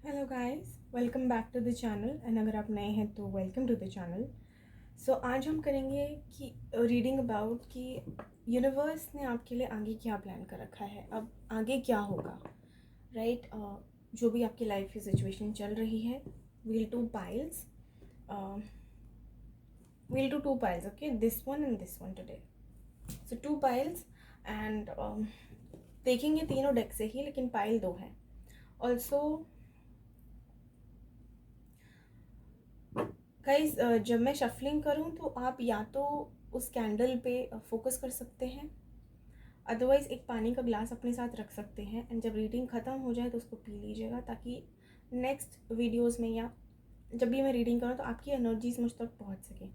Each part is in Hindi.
Hello guys, welcome back to the channel. And अगर आप नए हैं तो welcome to the channel. So आज हम करेंगे कि रीडिंग अबाउट कि यूनिवर्स ने आपके लिए आगे क्या प्लान कर रखा है, अब आगे क्या होगा, राइट। जो भी आपकी लाइफ की सिचुएशन चल रही है, we'll two piles we'll do two piles, okay, this one and this one today. So two piles and देखेंगे तीनों डेक से ही, लेकिन पाइल दो है ऑल्सो। गाइज, जब मैं शफलिंग करूँ तो आप या तो उस कैंडल पे फोकस कर सकते हैं, अदरवाइज़ एक पानी का ग्लास अपने साथ रख सकते हैं। एंड जब रीडिंग ख़त्म हो जाए तो उसको पी लीजिएगा, ताकि नेक्स्ट वीडियोस में या जब भी मैं रीडिंग करूँ तो आपकी एनर्जीज मुझ तक पहुँच सके।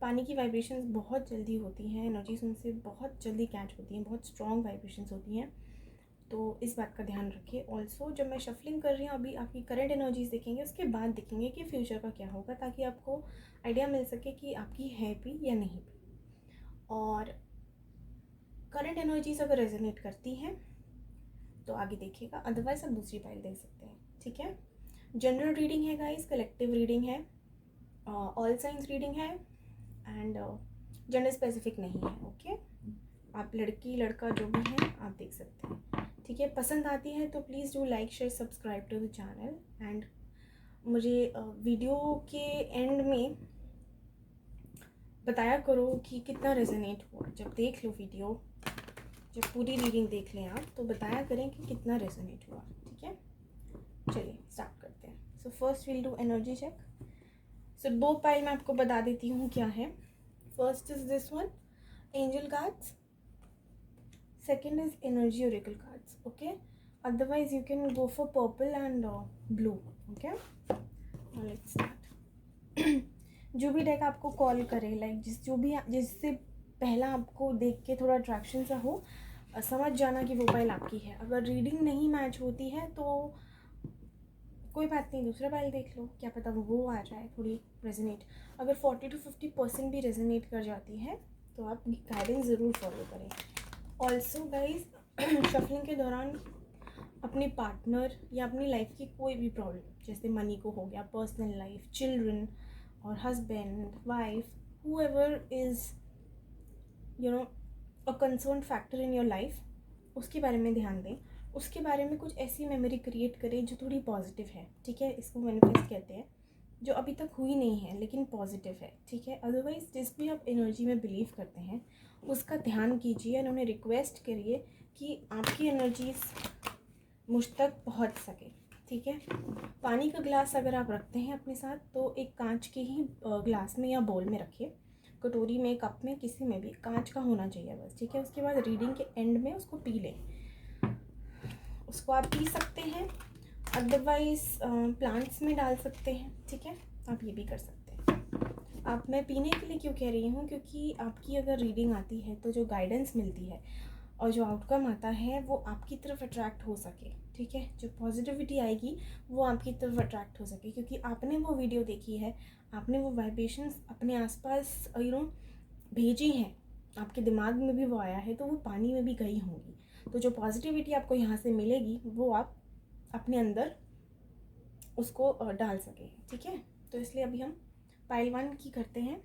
पानी की वाइब्रेशंस बहुत जल्दी होती हैं, एनर्जीज उनसे बहुत जल्दी कैच होती हैं, बहुत स्ट्रॉन्ग वाइब्रेशंस होती हैं, तो इस बात का ध्यान रखिए। ऑल्सो जब मैं शफलिंग कर रही हूँ, अभी आपकी करंट एनर्जीज देखेंगे, उसके बाद देखेंगे कि फ्यूचर का क्या होगा, ताकि आपको आइडिया मिल सके कि आपकी है भी या नहीं भी। और करंट एनर्जीज अगर रेजोनेट करती हैं तो आगे देखिएगा, अदरवाइज आप दूसरी फाइल देख सकते हैं, ठीक है। जनरल रीडिंग है गाइस, कलेक्टिव रीडिंग है, ऑल साइंस रीडिंग है, एंड जेंडर स्पेसिफिक नहीं है, ओके। आप लड़की लड़का जो भी हैं आप देख सकते हैं, ठीक है। पसंद आती है तो please do like share subscribe to the channel. And मुझे वीडियो के एंड में बताया करो कि कितना रेजोनेट हुआ। जब देख लो वीडियो, जब पूरी रीडिंग देख लें आप, तो बताया करें कि कितना रेजोनेट हुआ, ठीक है। चलिए स्टार्ट करते हैं। So first will do energy check. So दो पाइल मैं आपको बता देती हूँ क्या है। First is this one, angel cards. Second is energy oracle cards, okay. Otherwise you can go for purple and blue, okay. Now let's start. जो भी डेक आपको कॉल करे, लाइक जिससे पहला आपको देख के थोड़ा अट्रैक्शन सा हो, समझ जाना कि वो पाइल आपकी है। अगर रीडिंग नहीं मैच होती है तो कोई बात नहीं, दूसरा पाइल देख लो, क्या पता वो आ जाए थोड़ी रेजोनेट। अगर 40 to 50% भी रेजोनेट कर जाती है तो आप गाइडेंस ज़रूर फॉलो करें। ऑल्सो गाइज, शफलिंग के दौरान अपने पार्टनर या अपनी लाइफ की कोई भी प्रॉब्लम, जैसे मनी को हो गया, पर्सनल लाइफ, चिल्ड्रन और husband wife, whoever is a concern factor in your life, उसके बारे में ध्यान दें। उसके बारे में कुछ ऐसी मेमोरी क्रिएट करें जो थोड़ी पॉजिटिव है, ठीक है। इसको मैनिफेस्ट कहते हैं, जो अभी तक हुई नहीं है लेकिन पॉजिटिव है, ठीक है। अदरवाइज़ जिस भी आप एनर्जी में बिलीव करते हैं उसका ध्यान कीजिए और उन्हें रिक्वेस्ट करिए कि आपकी एनर्जीज मुझ तक पहुंच सके, ठीक है। पानी का ग्लास अगर आप रखते हैं अपने साथ तो एक कांच के ही ग्लास में या बोल में रखिए, कटोरी में, कप में, किसी में भी कांच का होना चाहिए बस, ठीक है। उसके बाद रीडिंग के एंड में उसको पी लें, उसको आप पी सकते हैं, अदरवाइज़ प्लांट्स में डाल सकते हैं, ठीक है। आप ये भी कर सकते हैं। आप मैं पीने के लिए क्यों कह रही हूँ, क्योंकि आपकी अगर रीडिंग आती है तो जो गाइडेंस मिलती है और जो आउटकम आता है वो आपकी तरफ अट्रैक्ट हो सके, ठीक है। जो पॉजिटिविटी आएगी वो आपकी तरफ अट्रैक्ट हो सके, क्योंकि आपने वो वीडियो देखी है, आपने वो वाइब्रेशंस अपने आसपास भेजी हैं, आपके दिमाग में भी वो आया है, तो वो पानी में भी गई होंगी। तो जो पॉजिटिविटी आपको यहाँ से मिलेगी वो आप अपने अंदर उसको डाल सकें, ठीक है। तो इसलिए अभी हम पाइल वन की करते हैं।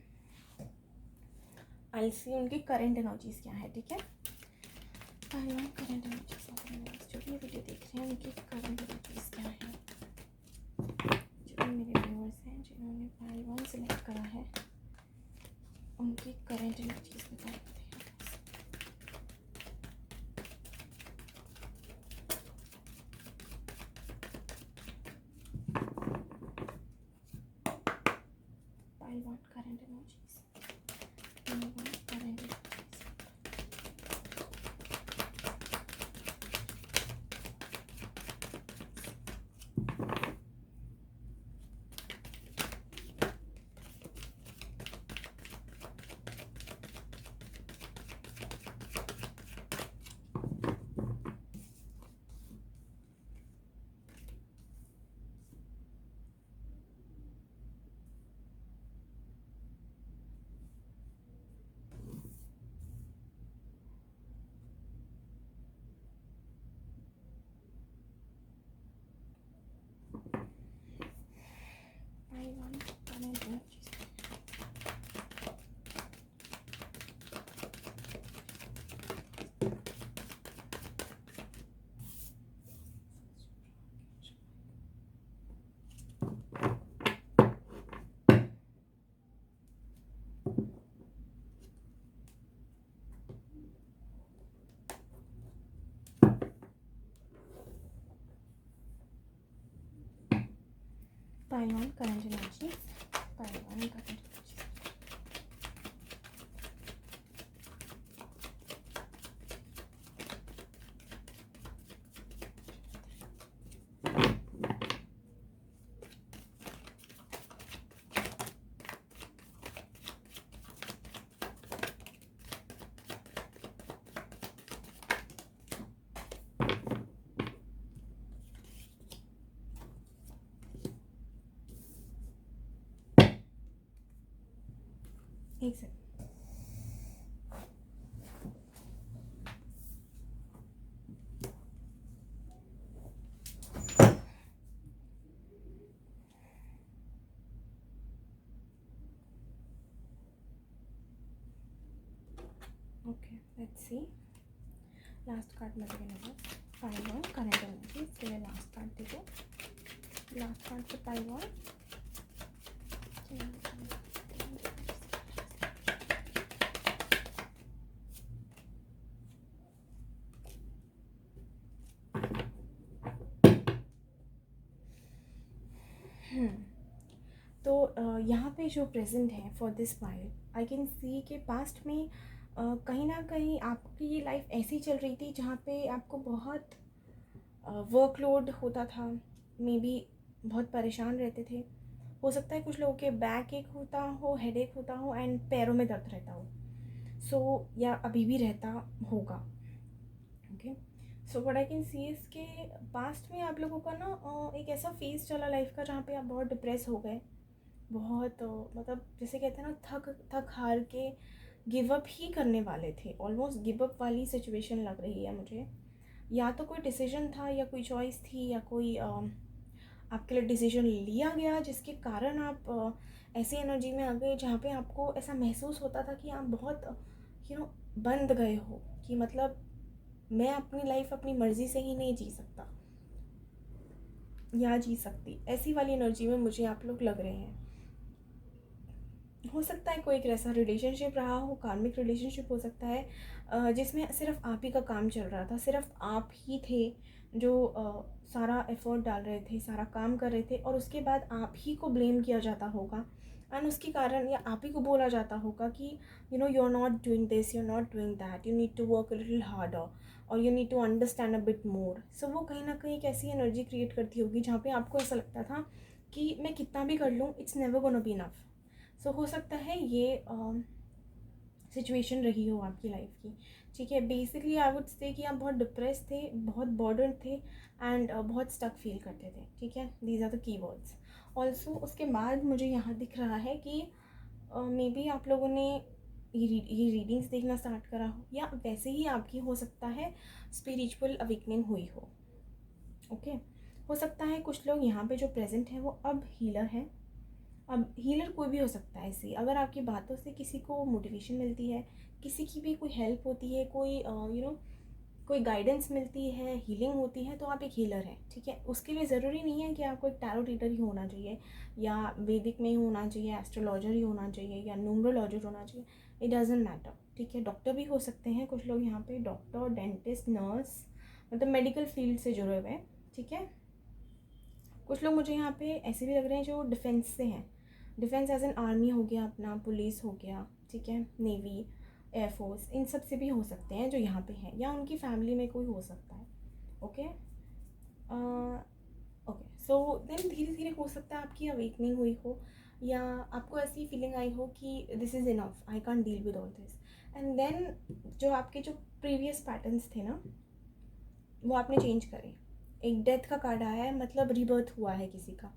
आई सी उनकी करंट एनर्जीज क्या है, ठीक है। पाइल वन करंट एनर्जीज, जो भी वीडियो देख रहे हैं उनकी करंट एनर्जीज क्या है, जो भी मेरे व्यूअर्स हैं जिन्होंने पाइल वन सेलेक्ट करा है उनकी करंट एनर्जीज बता देते हैं। Pile one current energies, pile one current energies. Pile on current energy. Pile on current energy. एक second. Okay, let's see. Last card मेरे को लगा. Pile on current energy. इसके लिए लास्ट कार्ड देखो. लास्ट कार्ड से पाइल ऑन. तो यहाँ पे जो प्रेजेंट है for this pile, I can see के पास्ट में कहीं ना कहीं आपकी लाइफ ऐसी चल रही थी जहाँ पे आपको बहुत वर्कलोड होता था. मे बी बहुत परेशान रहते थे. हो सकता है कुछ लोगों के बैक एक होता हो, हेड एक होता हो एंड पैरों में दर्द रहता हो. या अभी भी रहता होगा. Okay, so what I can see इसके पास्ट में आप लोगों का ना एक ऐसा फेज चला लाइफ का जहाँ पे आप बहुत डिप्रेस हो गए. बहुत मतलब जैसे कहते हैं ना, थक थक हार के गिव अप ही करने वाले थे. ऑलमोस्ट गिव अप वाली सिचुएशन लग रही है मुझे. या तो कोई डिसीजन था या कोई चॉइस थी या कोई आपके लिए डिसीजन लिया गया जिसके कारण आप ऐसी एनर्जी में आ गए जहाँ पे आपको ऐसा महसूस होता था कि आप बहुत बंद गए हो. कि मतलब मैं अपनी लाइफ अपनी मर्ज़ी से ही नहीं जी सकता या जी सकती. ऐसी वाली एनर्जी में मुझे आप लोग लग रहे हैं. हो सकता है कोई एक ऐसा रिलेशनशिप रहा हो, कार्मिक रिलेशनशिप हो सकता है जिसमें सिर्फ आप ही का काम चल रहा था. सिर्फ आप ही थे जो सारा एफर्ट डाल रहे थे, सारा काम कर रहे थे और उसके बाद आप ही को ब्लेम किया जाता होगा. एंड उसके कारण या आप ही को बोला जाता होगा कि you are not doing this, you are not doing that, you need to work a little harder और you need to understand a bit more. So वो कहीं ना कहीं एक ऐसी एनर्जी क्रिएट करती होगी जहाँ पे आपको ऐसा लगता था कि मैं कितना भी कर लूँ, it's never gonna be enough. So हो सकता है ये सिचुएशन रही हो आपकी लाइफ की. ठीक है, बेसिकली आई वुड से कि आप बहुत डिप्रेस थे, बहुत बर्डन थे एंड बहुत स्टक फील करते थे. ठीक है, these are the key words. Also उसके बाद मुझे यहाँ दिख रहा है कि मे बी आप लोगों ने ये रीडिंग्स देखना स्टार्ट करा हो या वैसे ही आपकी हो सकता है स्पिरिचुअल अवेकनिंग हुई हो. ओके, हो सकता है कुछ लोग यहाँ पे जो प्रेजेंट हैं वो अब हीलर हैं. अब हीलर कोई भी हो सकता है. ऐसी अगर आपकी बातों से किसी को मोटिवेशन मिलती है, किसी की भी कोई हेल्प होती है, कोई कोई गाइडेंस मिलती है, हीलिंग होती है, तो आप एक हीलर हैं. ठीक है, उसके लिए ज़रूरी नहीं है कि आपको एक टैरो रीडर ही होना चाहिए या वैदिक में ही होना चाहिए, एस्ट्रोलॉजर ही होना चाहिए या न्यूमरोलॉजर होना चाहिए. It doesn't matter. ठीक है, डॉक्टर भी हो सकते हैं कुछ लोग यहाँ पे. डॉक्टर, डेंटिस्ट, नर्स, मतलब मेडिकल फील्ड से जुड़े हुए हैं. ठीक है, कुछ लोग मुझे यहाँ पे ऐसे भी लग रहे हैं जो डिफेंस से हैं. डिफेंस एज एन आर्मी हो गया अपना, पुलिस हो गया. ठीक है, नेवी, एयरफोर्स, इन सब से भी हो सकते हैं जो यहाँ पे हैं, या उनकी फैमिली में कोई हो सकता है. ओके ओके, सो देन धीरे धीरे हो सकता है आपकी अवेकनिंग हुई हो या आपको ऐसी फीलिंग आई हो कि this is enough, I can't deal with all this. And then जो आपके जो प्रीवियस पैटर्न्स थे ना, वो आपने चेंज करे. एक डेथ का कार्ड आया है, मतलब रीबर्थ हुआ है किसी का.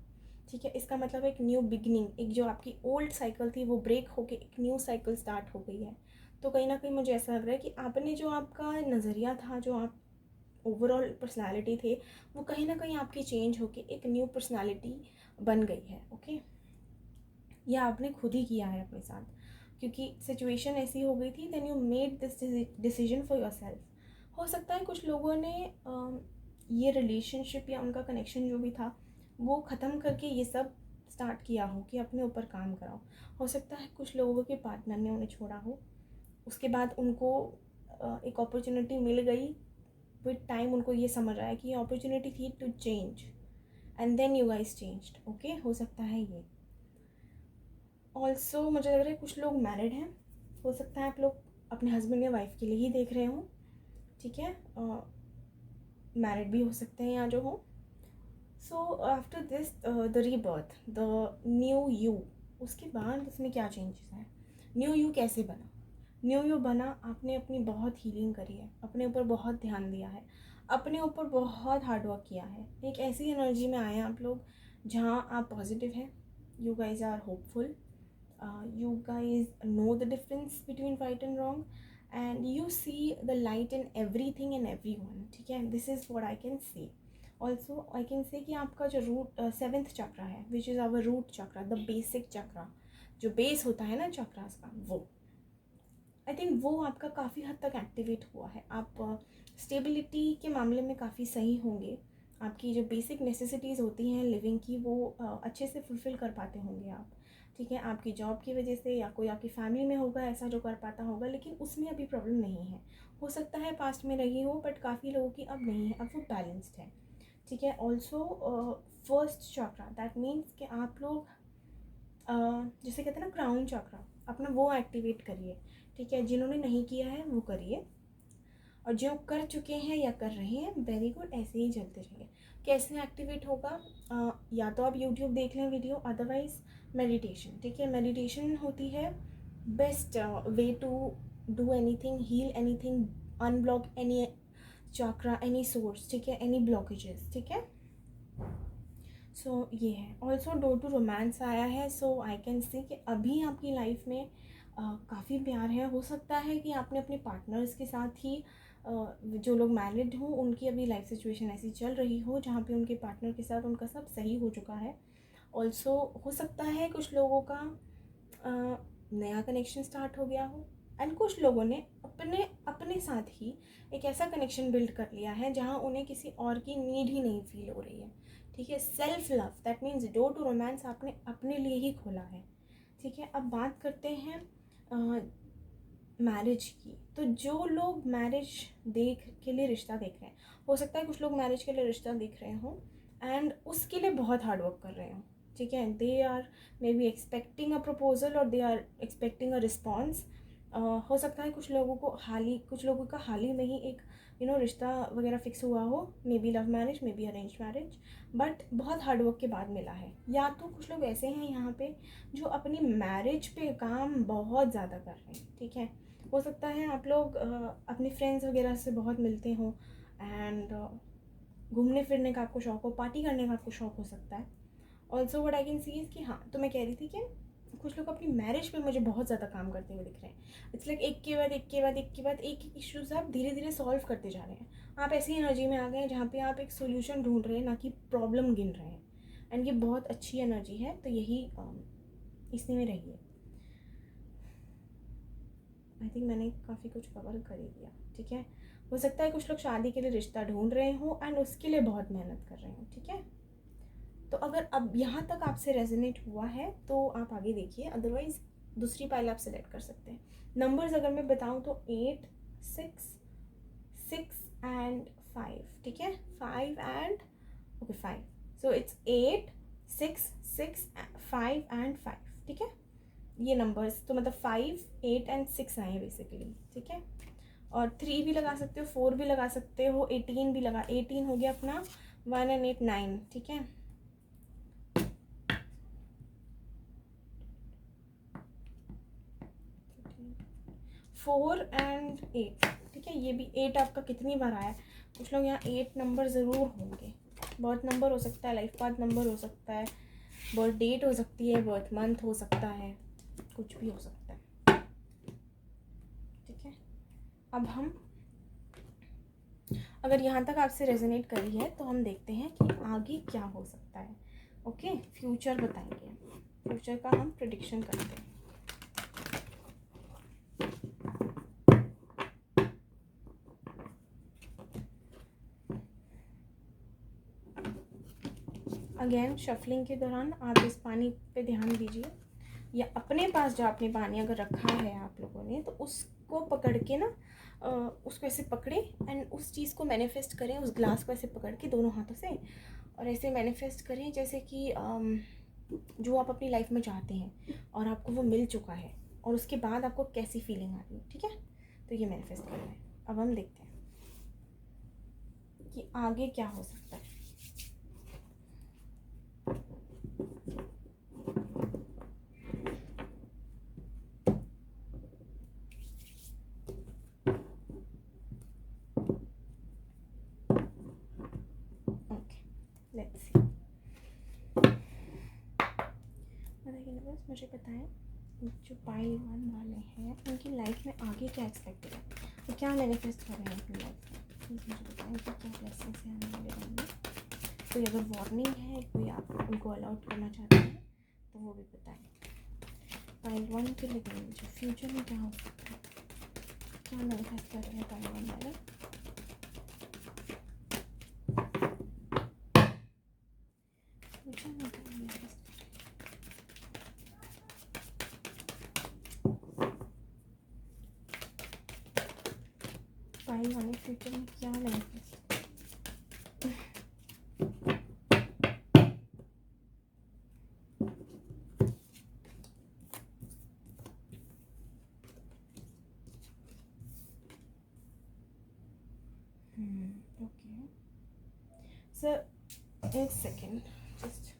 ठीक है, इसका मतलब एक न्यू बिगनिंग. एक जो आपकी ओल्ड साइकिल थी वो ब्रेक होके एक न्यू साइकिल स्टार्ट हो गई है. तो कहीं ना कहीं मुझे ऐसा लग रहा है कि आपने जो आपका नज़रिया था, जो आप ओवरऑल पर्सनालिटी थे, वो कहीं ना कहीं आपकी चेंज होके एक न्यू पर्सनालिटी बन गई है. ओके, यह आपने खुद ही किया है अपने साथ, क्योंकि सिचुएशन ऐसी हो गई थी. Then you made this decision for yourself. हो सकता है कुछ लोगों ने ये रिलेशनशिप या उनका कनेक्शन जो भी था वो ख़त्म करके ये सब स्टार्ट किया हो कि अपने ऊपर काम कराओ. हो सकता है कुछ लोगों के पार्टनर ने उन्हें छोड़ा हो, उसके बाद उनको एक अपॉर्चुनिटी मिल गई. विद टाइम उनको ये समझ आया कि ये अपॉर्चुनिटी थी to change. And then you guys changed. Okay, हो सकता है ये। ऑल्सो मुझे लग रहा है कुछ लोग मैरिड हैं, हो सकता है आप लोग अपने हस्बैंड या वाइफ के लिए ही देख रहे हो, ठीक है, मैरिड भी हो सकते हैं यहाँ जो हो। So after this the rebirth, the new you, उसके बाद उसमें क्या चेंजेस हैं? न्यू यू कैसे बना? न्यू यू बना, आपने अपनी बहुत हीलिंग करी है, अपने ऊपर बहुत ध्यान दिया है, अपने ऊपर बहुत हार्ड वर्क किया है। एक ऐसी एनर्जी में आए हैं आप लोग जहाँ आप पॉजिटिव हैं, you guys are hopeful, you guys know the difference between right and wrong, and you see the light in everything and everyone, ठीक है। this is what I can say. Also I can say कि आपका जो रूट 7th चक्रा है, which is our root chakra, the basic chakra, जो बेस होता है ना चक्रास का, वो आई थिंक वो आपका काफ़ी हद तक एक्टिवेट हुआ है। आप स्टेबिलिटी के मामले में काफ़ी सही होंगे, आपकी जो बेसिक नेसेसिटीज़ होती हैं लिविंग की वो अच्छे से फुलफ़िल कर पाते होंगे आप, ठीक है। आपकी जॉब की वजह से या कोई आपकी फैमिली में होगा ऐसा जो कर पाता होगा, लेकिन उसमें अभी प्रॉब्लम नहीं है। हो सकता है पास्ट में रही हो, बट काफ़ी लोगों की अब नहीं है, अब वो बैलेंस्ड है, ठीक है। Also first chakra, that means कि आप लोग जिसे कहते हैं ना क्राउन चक्रा, अपना वो एक्टिवेट करिए, ठीक है। जिन्होंने नहीं किया है वो करिए, और जो कर चुके हैं या कर रहे हैं वेरी गुड, ऐसे ही चलते रहिए। कैसे एक्टिवेट होगा? या तो आप यूट्यूब देख लें वीडियो, अदरवाइज मेडिटेशन, ठीक है। मेडिटेशन होती है best way to do anything, heal anything, unblock any chakra, any source, ठीक है, एनी ब्लॉकेजेस, ठीक है। सो ये है। ऑल्सो डोर टू रोमांस आया है, सो आई कैन सी कि अभी आपकी लाइफ में काफ़ी प्यार है। हो सकता है कि आपने अपने पार्टनर्स के साथ ही जो लोग मैरिड हों उनकी अभी लाइफ सिचुएशन ऐसी चल रही हो जहाँ पे उनके पार्टनर के साथ उनका सब सही हो चुका है। ऑल्सो हो सकता है कुछ लोगों का नया कनेक्शन स्टार्ट हो गया हो, एंड कुछ लोगों ने अपने अपने साथ ही एक ऐसा कनेक्शन बिल्ड कर लिया है जहाँ उन्हें किसी और की नीड ही नहीं फील हो रही है, ठीक है। Self love, that means door to romance आपने अपने लिए ही खोला है, ठीक है। अब बात करते हैं मैरिज की। तो जो लोग मैरिज के लिए रिश्ता देख रहे हैं, हो सकता है कुछ लोग मैरिज के लिए रिश्ता देख रहे हों एंड उसके लिए बहुत हार्ड वर्क कर रहे हों, ठीक है। They are maybe expecting a proposal और they are expecting a response. हो सकता है कुछ लोगों का हाल ही में ही एक रिश्ता वगैरह फिक्स हुआ हो, may be love marriage, may be arrange marriage, but बहुत हार्ड वर्क के बाद मिला है। या तो कुछ लोग ऐसे हैं यहाँ पे जो अपनी मैरिज पे काम बहुत ज़्यादा कर रहे हैं, ठीक है। हो सकता है आप लोग अपने फ्रेंड्स वगैरह से बहुत मिलते हो एंड घूमने फिरने का आपको शौक हो, पार्टी करने का आपको शौक हो सकता है। Also what I can see is कि हाँ, तो मैं कह रही थी कि कुछ लोग अपनी मैरिज पे मुझे बहुत ज़्यादा काम करते हुए दिख रहे हैं। इट्स लाइक एक के बाद एक के बाद एक के बाद एक एक इश्यूज़ आप धीरे धीरे सॉल्व करते जा रहे हैं। आप ऐसी एनर्जी में आ गए हैं जहाँ पे आप एक सोल्यूशन ढूंढ रहे हैं, ना कि प्रॉब्लम गिन रहे हैं, एंड ये बहुत अच्छी एनर्जी है। तो यही इसी में रहिए। आई थिंक मैंने काफ़ी कुछ कवर कर ही दिया, ठीक है। हो सकता है कुछ लोग शादी के लिए रिश्ता ढूंढ रहे हो एंड उसके लिए बहुत मेहनत कर रहे हो, ठीक है। तो अगर अब यहाँ तक आपसे रेजोनेट हुआ है तो आप आगे देखिए, अदरवाइज दूसरी पाइल आप सेलेक्ट कर सकते हैं। नंबर्स अगर मैं बताऊँ तो 8, 6, 6 एंड 5, ठीक है। 5 and okay 5, so it's 8, 6, 6, 5 and 5, ठीक है। ये नंबर्स तो मतलब 5, 8 एंड 6 आए बेसिकली, ठीक है। और 3 भी लगा सकते हो, 4 भी लगा सकते हो, 18 भी लगा, 18 हो गया अपना, 1 एंड 8 9, ठीक है। 4 एंड 8, ठीक है। ये भी 8 आपका कितनी बार आया है? कुछ लोग यहाँ 8 नंबर ज़रूर होंगे। बर्थ नंबर हो सकता है, लाइफ पाथ नंबर हो सकता है, बर्थ डेट हो सकती है, बर्थ मंथ हो सकता है, कुछ भी हो सकता है, ठीक है। अब हम अगर यहाँ तक आपसे रेजोनेट करी है तो हम देखते हैं कि आगे क्या हो सकता है। ओके, फ्यूचर बताएंगे, फ्यूचर का हम प्रेडिक्शन करते हैं। अगेन शफलिंग के दौरान आप इस पानी पे ध्यान दीजिए, या अपने पास जो आपने पानी अगर रखा है आप लोगों ने, तो उसको पकड़ के ना उसको ऐसे पकड़े एंड उस चीज़ को मैनिफेस्ट करें, उस ग्लास को ऐसे पकड़ के दोनों हाथों से, और ऐसे मैनिफेस्ट करें जैसे कि जो आप अपनी लाइफ में चाहते हैं और आपको वो मिल चुका है, और उसके बाद आपको कैसी फीलिंग आ रही है, ठीक है। तो ये मैनिफेस्ट करना है। अब हम देखते हैं कि आगे क्या हो सकता है। Okay, let's see. यूनिवर्स मुझे बताएं, जो पाइल 1 वाले हैं उनकी लाइफ में आगे क्या एक्सपेक्टेड है, वो क्या मैनिफेस्ट कर रहे हैं अपनी लाइफ में। प्लीज़ मुझे बताएं कि क्या ब्लेसिंग्स हैं आने वाले टाइम में। कोई अगर वार्निंग है, कोई आप उनको अलाउट करना चाहते हैं तो वो भी बताएं। पाइल 1 के लिए जो फ्यूचर में क्या हो सकता है, क्या मैनिफेस्ट कर रहे हैं पाइल 1 वाले। फ्यूचर में क्या मैनिफेस्ट पाइल 1 फ्यूचर में क्या मैनिफेस्ट। ओके सर, एक सेकेंड जस्ट।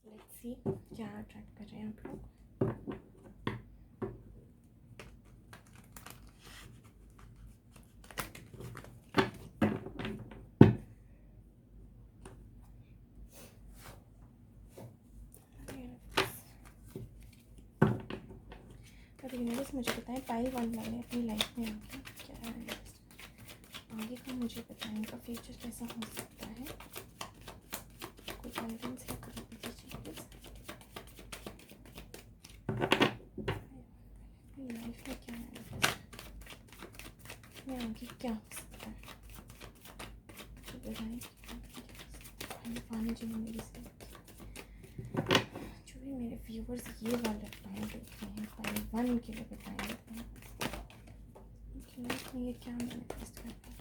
लेट्स सी क्या अट्रैक्ट कर रहे हैं आप लोग। यूनिवर्स मुझे बताएं, पाइल 1 वाले अपनी लाइफ में आगे क्या है, आगे का मुझे बताएं, उनका फ्यूचर कैसा हो सकता है। कोई गाइडेंस है, कोई चीज़ लाइफ में क्या है, आगे क्या हो सकता है। तो बताएं पानी जो मेरे से, जो भी मेरे व्यूवर्स ये वाला टाइम देख रहे हैं पाइल 1 के लिए बताएंगे लाइफ में ये क्या मैनिफेस्ट कर रहे हैं,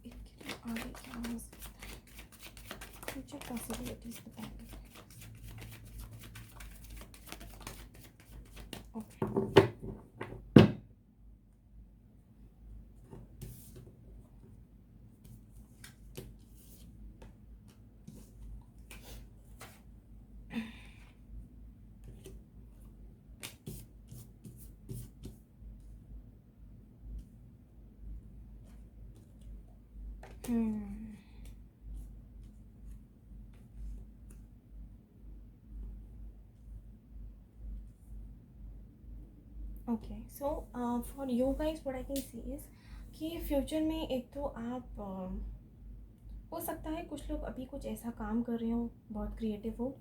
इनके लिए आगे क्या हो सकता है। फ्यूचर पॉसिबिलिटीज बताएंगे। Okay okay so for you guys what I can see is कि फ्यूचर में एक तो आप हो सकता है कुछ लोग अभी कुछ ऐसा काम कर रहे हो बहुत क्रिएटिव हो,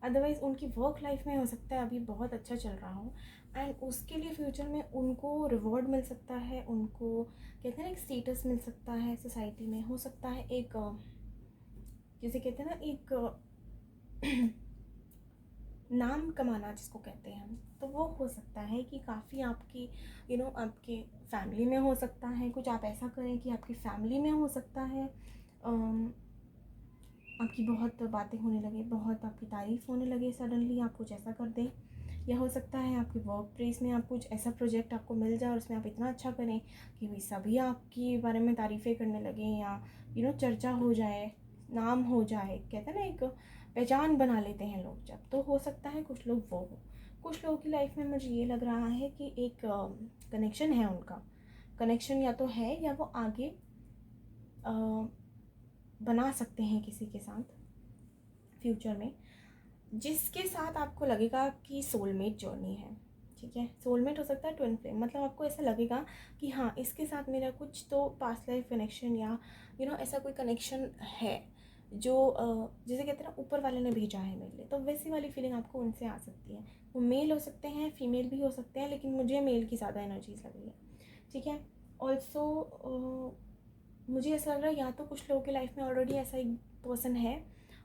अदरवाइज़ उनकी वर्क लाइफ में हो सकता है अभी बहुत अच्छा चल रहा हो, एंड उसके लिए फ्यूचर में उनको रिवॉर्ड मिल सकता है, उनको कहते हैं ना एक स्टेटस मिल सकता है सोसाइटी में, हो सकता है एक जैसे कहते हैं ना एक नाम कमाना जिसको कहते हैं हम, तो वो हो सकता है कि काफ़ी आपकी आपके फैमिली में हो सकता है कुछ आप ऐसा करें कि आपकी फैमिली में हो सकता है आपकी बहुत बातें होने लगे, बहुत आपकी तारीफ़ होने लगे, सडनली आप कुछ ऐसा कर दें। या हो सकता है आपके वर्क प्लेस में आप कुछ ऐसा प्रोजेक्ट आपको मिल जाए और उसमें आप इतना अच्छा करें कि भाई सभी आपके बारे में तारीफ़ें करने लगें, या चर्चा हो जाए, नाम हो जाए, कहते हैं ना एक पहचान बना लेते हैं लोग जब, तो हो सकता है कुछ लोग वो हो। कुछ लोगों की लाइफ में मुझे ये लग रहा है कि एक कनेक्शन है, उनका कनेक्शन या तो है या वो आगे बना सकते हैं किसी के साथ फ्यूचर में, जिसके साथ आपको लगेगा कि सोलमेट जर्नी है, ठीक है। सोलमेट हो सकता है ट्विन फ्लेम, मतलब आपको ऐसा लगेगा कि हाँ इसके साथ मेरा कुछ तो पास्ट लाइफ कनेक्शन या ऐसा कोई कनेक्शन है जो जैसे कहते हैं ना ऊपर वाले ने भेजा है मेरे लिए, तो वैसी वाली फीलिंग आपको उनसे आ सकती है। वो मेल हो सकते हैं, फीमेल भी हो सकते हैं, लेकिन मुझे मेल की ज़्यादा एनर्जीज लग रही है, ठीक है। ऑल्सो मुझे ऐसा लग रहा है या तो कुछ लोगों की लाइफ में ऑलरेडी ऐसा एक पर्सन है,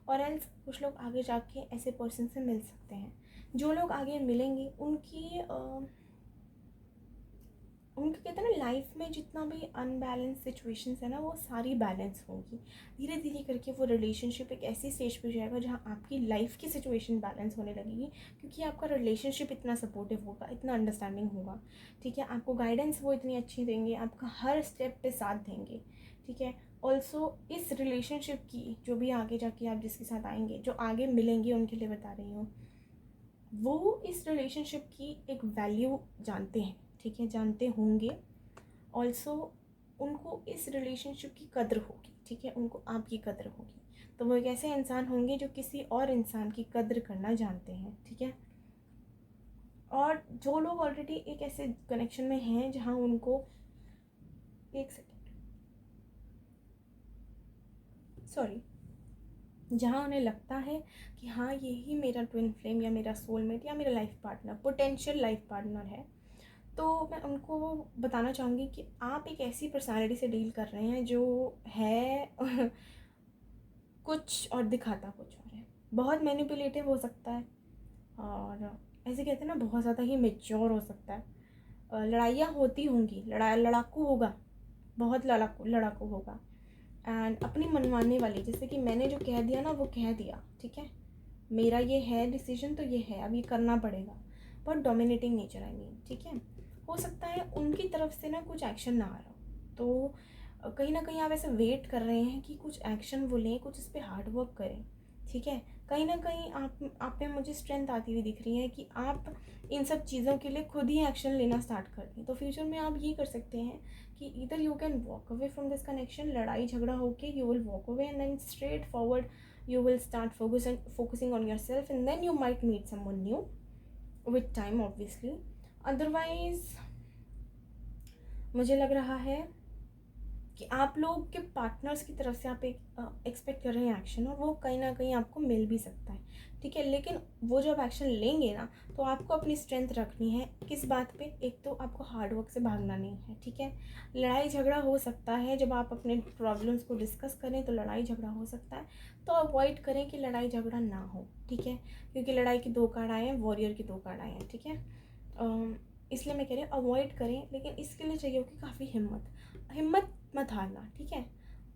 और एल्स कुछ लोग आगे जाके ऐसे पर्सन से मिल सकते हैं। जो लोग आगे मिलेंगे उनके कहते हैं ना लाइफ में जितना भी अनबैलेंस सिचुएशंस है ना, वो सारी बैलेंस होंगी। धीरे धीरे करके वो रिलेशनशिप एक ऐसी स्टेज पे जाएगा जहाँ आपकी लाइफ की सिचुएशन बैलेंस होने लगेगी, क्योंकि आपका रिलेशनशिप इतना सपोर्टिव होगा, इतना अंडरस्टैंडिंग होगा, ठीक है। आपको गाइडेंस वो इतनी अच्छी देंगे, आपका हर स्टेप पे साथ देंगे, ठीक है। ऑल्सो इस रिलेशनशिप की जो भी आगे जाके आप जिसके साथ आएंगे, जो आगे मिलेंगे, उनके लिए बता रही हूँ, वो इस रिलेशनशिप की एक वैल्यू जानते हैं, ठीक है, जानते होंगे। ऑल्सो उनको इस रिलेशनशिप की कद्र होगी, ठीक है, उनको आपकी कद्र होगी। तो वो एक ऐसे इंसान होंगे जो किसी और इंसान की कद्र करना जानते हैं, ठीक है। और जो लोग ऑलरेडी एक ऐसे कनेक्शन में हैं जहाँ उनको, एक सेकेंड, सॉरी, जहाँ उन्हें लगता है कि हाँ यही मेरा ट्विन फ्लेम या मेरा सोलमेट या मेरा life partner, potential life partner है, तो मैं उनको बताना चाहूँगी कि आप एक ऐसी पर्सनालिटी से डील कर रहे हैं जो है कुछ और दिखाता कुछ और है। बहुत मैनिपुलेटिव हो सकता है, और ऐसे कहते हैं ना बहुत ज़्यादा ही मेच्योर हो सकता है। लड़ाइयाँ होती होंगी, लड़ाकू होगा, बहुत लड़ाकू लड़ाकू होगा, एंड अपनी मनवाने वाली, जैसे कि मैंने जो कह दिया ना वो कह दिया, ठीक है, मेरा ये है डिसीजन तो ये है, अब ये करना पड़ेगा। बहुत डोमिनेटिंग नेचर आई मीन, ठीक है। हो सकता है उनकी तरफ से ना कुछ एक्शन ना आ रहा हो, तो कहीं ना कहीं आप ऐसे वेट कर रहे हैं कि कुछ एक्शन वो लें, कुछ इस पर हार्ड वर्क करें, ठीक है। कहीं ना कहीं आप में मुझे स्ट्रेंथ आती हुई दिख रही है कि आप इन सब चीज़ों के लिए खुद ही एक्शन लेना स्टार्ट कर दें। तो फ्यूचर में आप ये कर सकते हैं कि इधर you can walk away from this connection, लड़ाई झगड़ा होके you will walk away, and then straightforward you will start focusing on yourself, and then you might meet someone new with time obviously. Otherwise मुझे लग रहा है कि आप लोग के पार्टनर्स की तरफ से आप एक एक्सपेक्ट कर रहे हैं एक्शन, और वो कहीं ना कहीं आपको मिल भी सकता है, ठीक है। लेकिन वो जब एक्शन लेंगे ना, तो आपको अपनी स्ट्रेंथ रखनी है किस बात पे, एक तो आपको हार्ड वर्क से भागना नहीं है, ठीक है। लड़ाई झगड़ा हो सकता है, जब आप अपने प्रॉब्लम्स को डिस्कस करें तो लड़ाई झगड़ा हो सकता है, तो अवॉइड करें कि लड़ाई झगड़ा ना हो, ठीक है, क्योंकि लड़ाई के दो कार्ड आए हैं, वॉरियर के दो कार्ड आए हैं, ठीक है। इसलिए मैं कह रही हूँ अवॉइड करें, लेकिन इसके लिए चाहिए होगी काफ़ी हिम्मत मत हारना, ठीक है।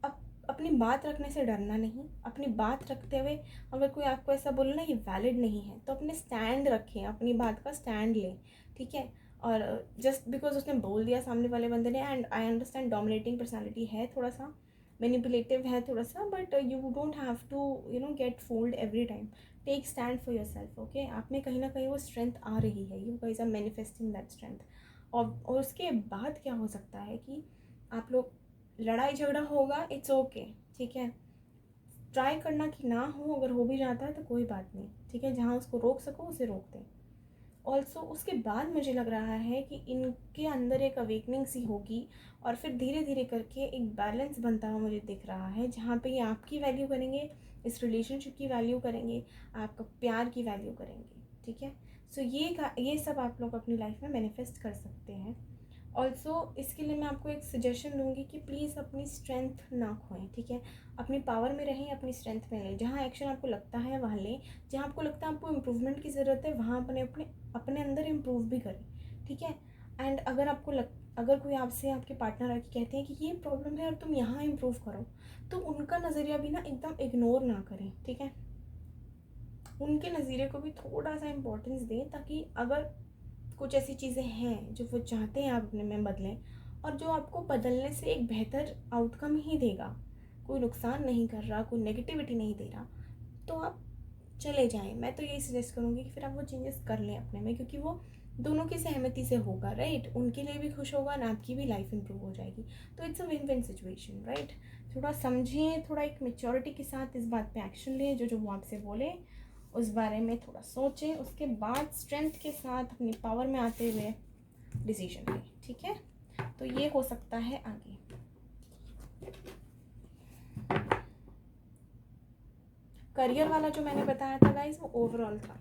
अब अपनी बात रखने से डरना नहीं, अपनी बात रखते हुए अगर कोई आपको ऐसा बोले ना ये वैलिड नहीं है, तो अपने स्टैंड रखें, अपनी बात का स्टैंड लें, ठीक है। और जस्ट बिकॉज उसने बोल दिया सामने वाले बंदे ने, and I understand dominating personality है, थोड़ा सा मैनिपुलेटिव है थोड़ा सा, but you don't have to get fooled every time. Take stand for yourself, okay. आप में कहीं ना कहीं वो स्ट्रेंथ आ रही है, you guys are manifesting that strength. और उसके बाद क्या हो सकता है कि आप लोग, लड़ाई झगड़ा होगा, इट्स ओके, ठीक है। ट्राई करना कि ना हो, अगर हो भी जाता है तो कोई बात नहीं, ठीक है, जहाँ उसको रोक सको उसे रोक दें। ऑल्सो उसके बाद मुझे लग रहा है कि इनके अंदर एक अवेकनिंग सी होगी, और फिर धीरे धीरे करके एक बैलेंस बनता हुआ मुझे दिख रहा है, जहाँ पे ये आपकी वैल्यू करेंगे, इस रिलेशनशिप की वैल्यू करेंगे, आपका प्यार की वैल्यू करेंगे, ठीक है। सो ये सब आप लोग अपनी लाइफ में मैनिफेस्ट कर सकते हैं। ऑल्सो इसके लिए मैं आपको एक सजेशन दूंगी कि प्लीज़ अपनी स्ट्रेंथ ना खोएं, ठीक है। अपनी पावर में रहें, अपनी स्ट्रेंथ में लें, जहाँ एक्शन आपको लगता है वहाँ लें, जहाँ आपको लगता है आपको इम्प्रूवमेंट की ज़रूरत है वहाँ अपने अपने अपने अंदर इम्प्रूव भी करें, ठीक है। एंड अगर कोई आपसे, आपके पार्टनर आके कहते हैं कि ये प्रॉब्लम है और तुम यहाँ इम्प्रूव करो, तो उनका नज़रिया भी ना एकदम इग्नोर ना करें, ठीक है। उनके नज़रिए को भी थोड़ा सा इम्पोर्टेंस दें, ताकि अगर कुछ ऐसी चीज़ें हैं जो वो चाहते हैं आप अपने में बदलें, और जो आपको बदलने से एक बेहतर आउटकम ही देगा, कोई नुकसान नहीं कर रहा, कोई नेगेटिविटी नहीं दे रहा, तो आप चले जाएं। मैं तो यही सजेस्ट करूँगी कि फिर आप वो चेंजेस कर लें अपने में, क्योंकि वो दोनों की सहमति से होगा, राइट। उनके लिए भी खुश होगा और आपकी भी लाइफ इंप्रूव हो जाएगी, तो it's a win win situation, right. थोड़ा समझें, थोड़ा एक मेच्योरिटी के साथ इस बात पे एक्शन लें, जो जो वो आपसे बोले उस बारे में थोड़ा सोचें, उसके बाद स्ट्रेंथ के साथ अपनी पावर में आते हुए डिसीजन लें, ठीक है। तो ये हो सकता है आगे। करियर वाला जो मैंने बताया था गाइस वो ओवरऑल था,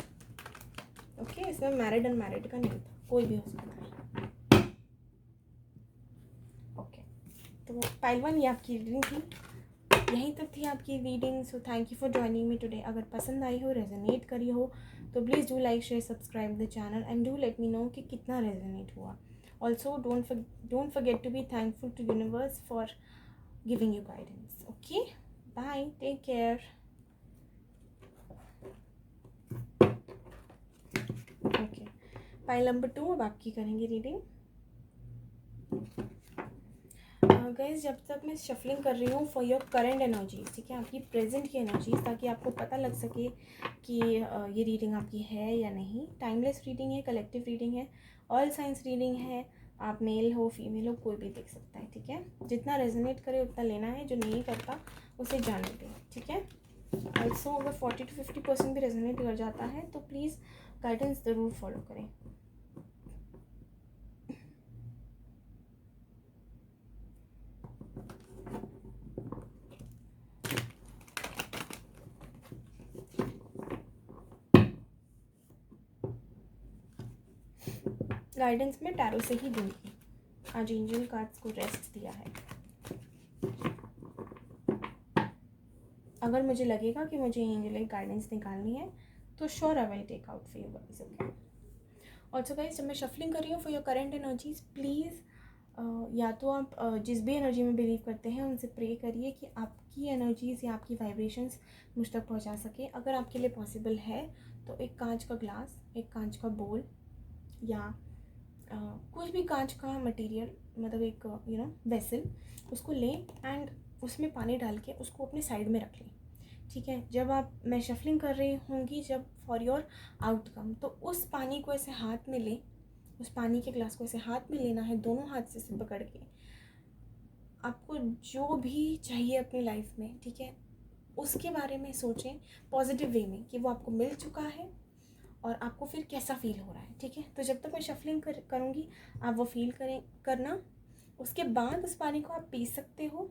ओके। इसमें मैरिड अनमैरिड का नहीं था, कोई भी हो सकता है, ओके। तो पाइल 1 ये आपकी रीडिंग थी, यहीं तक थी आपकी reading. So thank you for joining me today. अगर पसंद आई हो, रेजोनेट करी हो, तो please do like share subscribe the channel and do let me know कि कितना रेजोनेट हुआ। Also don't forget to be thankful to universe for giving you guidance, okay. Bye, take care. Okay, pile number 2 अब आपकी करेंगे रीडिंग। गाइस जब तक मैं शफलिंग कर रही हूँ फॉर योर करंट एनर्जीज, ठीक है, आपकी प्रेजेंट की एनर्जीज, ताकि आपको पता लग सके कि ये रीडिंग आपकी है या नहीं। टाइमलेस रीडिंग है, कलेक्टिव रीडिंग है, ऑल साइंस रीडिंग है। आप मेल हो फीमेल हो कोई भी देख सकता है, ठीक है। जितना रेजोनेट करे उतना लेना है, जो नहीं करता उसे जाने दें, ठीक है। ऑल्सो अगर 40 to 50% भी रेजोनेट कर जाता है तो प्लीज़ गाइडेंस ज़रूर फॉलो करें। गाइडेंस में टैरो से ही दूंगी, आज एंजल कार्ड्स को रेस्ट दिया है। अगर मुझे लगेगा कि मुझे एंजलिक गाइडेंस निकालनी है तो sure I will take out for you guys, okay. Also guys जब मैं शफलिंग कर रही हूँ for your current energies, please या तो आप जिस भी एनर्जी में बिलीव करते हैं उनसे प्रे करिए कि आपकी एनर्जीज़ या आपकी वाइब्रेशंस मुझ तक पहुँचा सके। अगर आपके लिए पॉसिबल है तो एक कांच का ग्लास, एक कांच का बोल या कुछ भी कांच का मटेरियल, मतलब एक वेसल, उसको लें एंड उसमें पानी डाल के उसको अपने साइड में रख लें, ठीक है। जब मैं शफलिंग कर रही होंगी जब फॉर योर आउटकम, तो उस पानी को ऐसे हाथ में लें, उस पानी के ग्लास को ऐसे हाथ में लेना है, दोनों हाथ से इसे पकड़ के। आपको जो भी चाहिए अपनी लाइफ में, ठीक है, उसके बारे में सोचें पॉजिटिव वे में कि वो आपको मिल चुका है और आपको फिर कैसा फील हो रहा है, ठीक है। तो जब तक मैं शफलिंग करूँगी आप वो फील करना। उसके बाद उस पानी को आप पी सकते हो,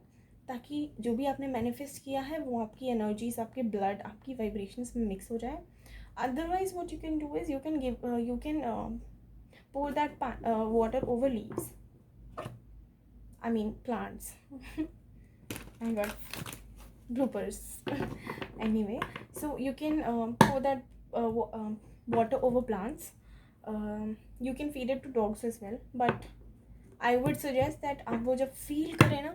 ताकि जो भी आपने मैनिफेस्ट किया है वो आपकी एनर्जीज, आपके ब्लड, आपकी वाइब्रेशंस में मिक्स हो जाए। Otherwise what you can do is you can pour that water over leaves, I mean plants. I got bloopers. Anyway, so you can pour that water over plants. You can feed it to dogs as well, but I would suggest that आप वो जब फील करें ना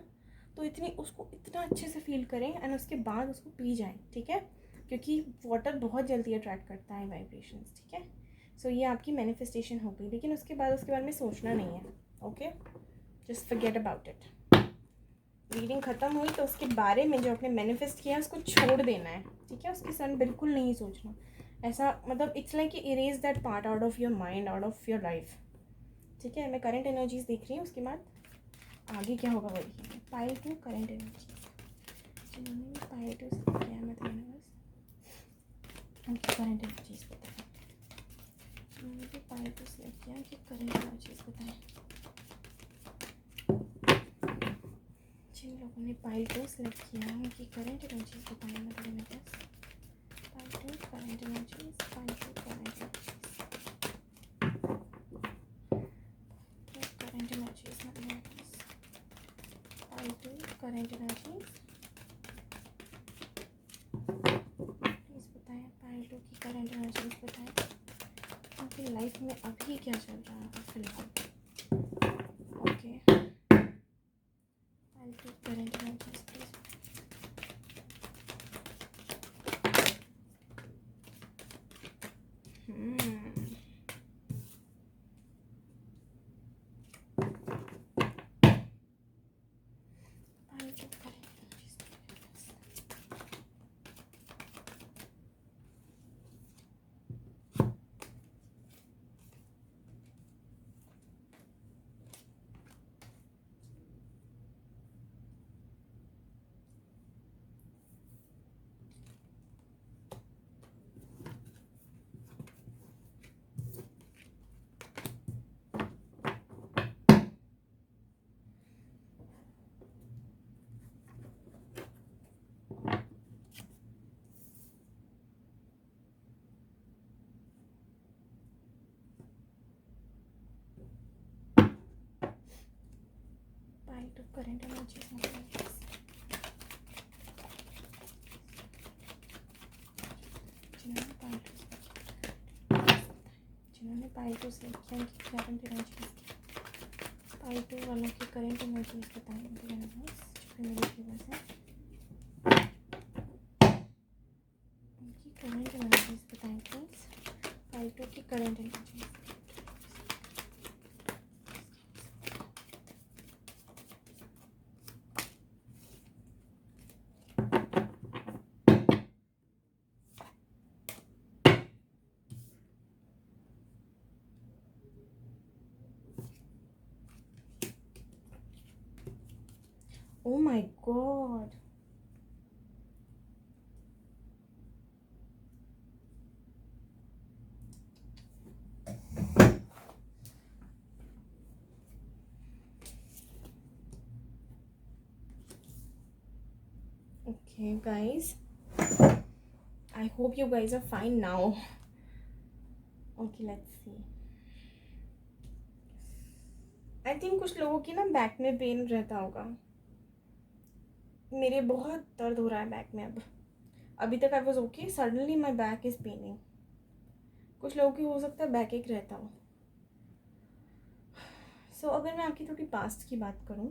तो उसको इतना अच्छे से फील करें एंड उसके बाद उसको पी जाएं, ठीक है, क्योंकि वाटर बहुत जल्दी अट्रैक्ट करता है वाइब्रेशंस, ठीक है। सो ये आपकी मैनिफेस्टेशन हो गई, लेकिन उसके बारे में सोचना नहीं है, okay. Just forget about it. Reading ख़त्म हुई तो उसके बारे में जो आपने मैनिफेस्ट किया है उसको छोड़ देना है, ठीक है। उसके साथ बिल्कुल नहीं सोचना, ऐसा मतलब it's like erase that part out of your mind, out of your life, ठीक है। मैं करंट एनर्जीज देख रही हूँ, उसके बाद आगे क्या होगा वो देखिए। पाइल 2 करंट एनर्जीज, जिन्होंने भी पाइल 2 से किया है मैं तो यूनिवर्स उनकी करंट एनर्जीज बताएं। जिन्होंने भी पाइल 2 सेलेक्ट किया उनकी करंट एनर्जीज बताएं। जिन लोगों ने पाइल 2 सेलेक्ट किया है उनकी करंट एनर्जीज बताएं मैं तो universe. Pile 2 current energies, pile 2 current energies, current energies मैं universe. Pile 2 current energies please बताएं। पाइल 2 की करंट एनर्जीज बताएं, उनकी लाइफ में अभी क्या चल रहा है फिलहाल, okay. Pile 2 current energies please. Pile 2 current energies, current energy जिन्होंने पाइटो सेलेक्ट किया उनकी करंट एनर्जी, पाइटो वालों की करंट एनर्जी बताएंगे यूनिवर्स, जो कि मेरे व्यूअर्स हैं, उनकी करंट एनर्जीज बताएं प्लीज। पाइटो की current energy. Oh my God. Okay, guys. I hope you guys are fine now. Okay, let's see. I think कुछ लोगों की ना बैक में पेन रहता होगा। मेरे बहुत दर्द हो रहा है बैक में अब। अभी तक I was okay, suddenly my back is paining. कुछ लोगों की हो सकता है बैक एक रहता हो। सो अगर मैं आपकी थोड़ी पास्ट की बात करूँ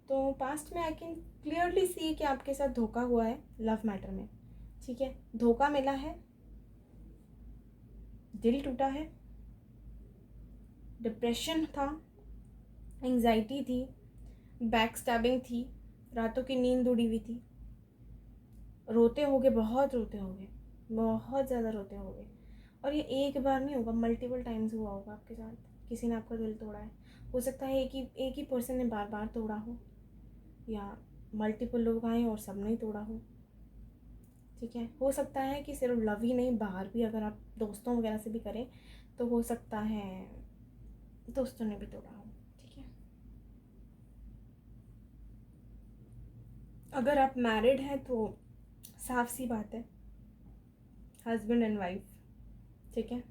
तो पास्ट में आई कैन क्लियरली सी कि आपके साथ धोखा हुआ है लव मैटर में। ठीक है, धोखा मिला है, दिल टूटा है, डिप्रेशन था, एंजाइटी थी, बैक स्टैबिंग थी, रातों की नींद उड़ी हुई थी, रोते होगे, बहुत रोते होगे, बहुत ज़्यादा रोते होगे। और ये एक बार नहीं होगा, मल्टीपल टाइम्स हुआ होगा आपके साथ। किसी ने आपका दिल तोड़ा है। हो सकता है एक ही पर्सन ने बार बार तोड़ा हो, या मल्टीपल लोग आए और सब ने तोड़ा हो। ठीक है, हो सकता है कि सिर्फ लव ही नहीं, बाहर भी अगर आप दोस्तों वगैरह से भी करें तो हो सकता है दोस्तों ने भी तोड़ा हो। ठीक है, अगर आप मैरिड हैं तो साफ सी बात है, हस्बैंड एंड वाइफ। ठीक है,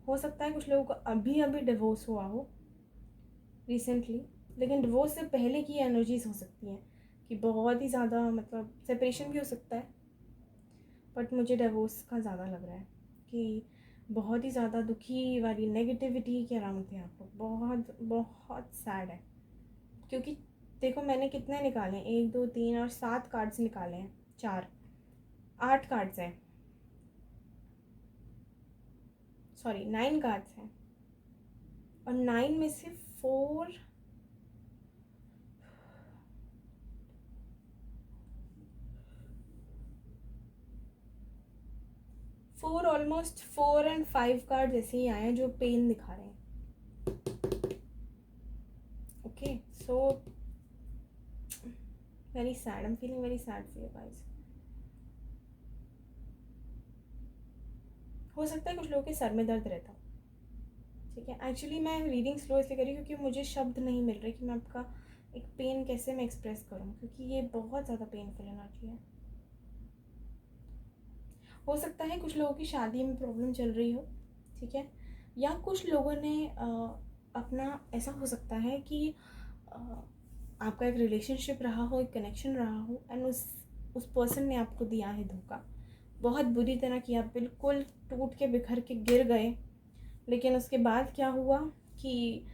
हो सकता है कुछ लोगों का अभी अभी डिवोर्स हुआ हो रिसेंटली, लेकिन डिवोर्स से पहले की एनर्जीज हो सकती हैं कि बहुत ही ज़्यादा, मतलब सेपरेशन भी हो सकता है, बट मुझे डिवोर्स का ज़्यादा लग रहा है कि बहुत ही ज़्यादा दुखी वाली नेगेटिविटी के अराउंड थे आप लोग। बहुत बहुत सैड है, क्योंकि देखो मैंने कितने निकाले हैं, 1 2 3 और 7 कार्ड्स निकाले हैं, 4 8 कार्ड्स हैं, सॉरी 9 कार्ड्स हैं, और 9 में से 4 ऑलमोस्ट 4 एंड 5 कार्ड ऐसे ही आए हैं जो पेन दिखा रहे हैं। Okay, so very sad, I am feeling very sad for you guys. हो सकता है कुछ लोगों के सर में दर्द रहता हो। ठीक है, एक्चुअली मैं रीडिंग स्लो इसलिए करी क्योंकि मुझे शब्द नहीं मिल रहे कि मैं आपका एक पेन कैसे मैं एक्सप्रेस करूँ, क्योंकि ये बहुत ज़्यादा पेनफुल एनर्जी है। हो सकता है कुछ लोगों की शादी में प्रॉब्लम चल रही हो। ठीक है, या कुछ लोगों ने अपना, ऐसा हो सकता है कि आपका एक रिलेशनशिप रहा हो, एक कनेक्शन रहा हो, एंड उस पर्सन ने आपको दिया है धोखा, बहुत बुरी तरह किया, बिल्कुल टूट के बिखर के गिर गए। लेकिन उसके बाद क्या हुआ कि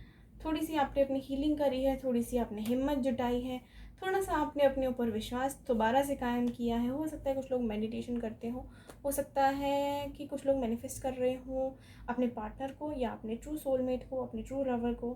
थोड़ी सी आपने अपनी हीलिंग करी है, थोड़ी सी आपने हिम्मत जुटाई है, थोड़ा सा आपने अपने ऊपर विश्वास दोबारा से कायम किया है। हो सकता है कुछ लोग मेडिटेशन करते हो सकता है कि कुछ लोग मैनिफेस्ट कर रहे हों अपने पार्टनर को, या अपने ट्रू सोलमेट को, अपने ट्रू लवर को।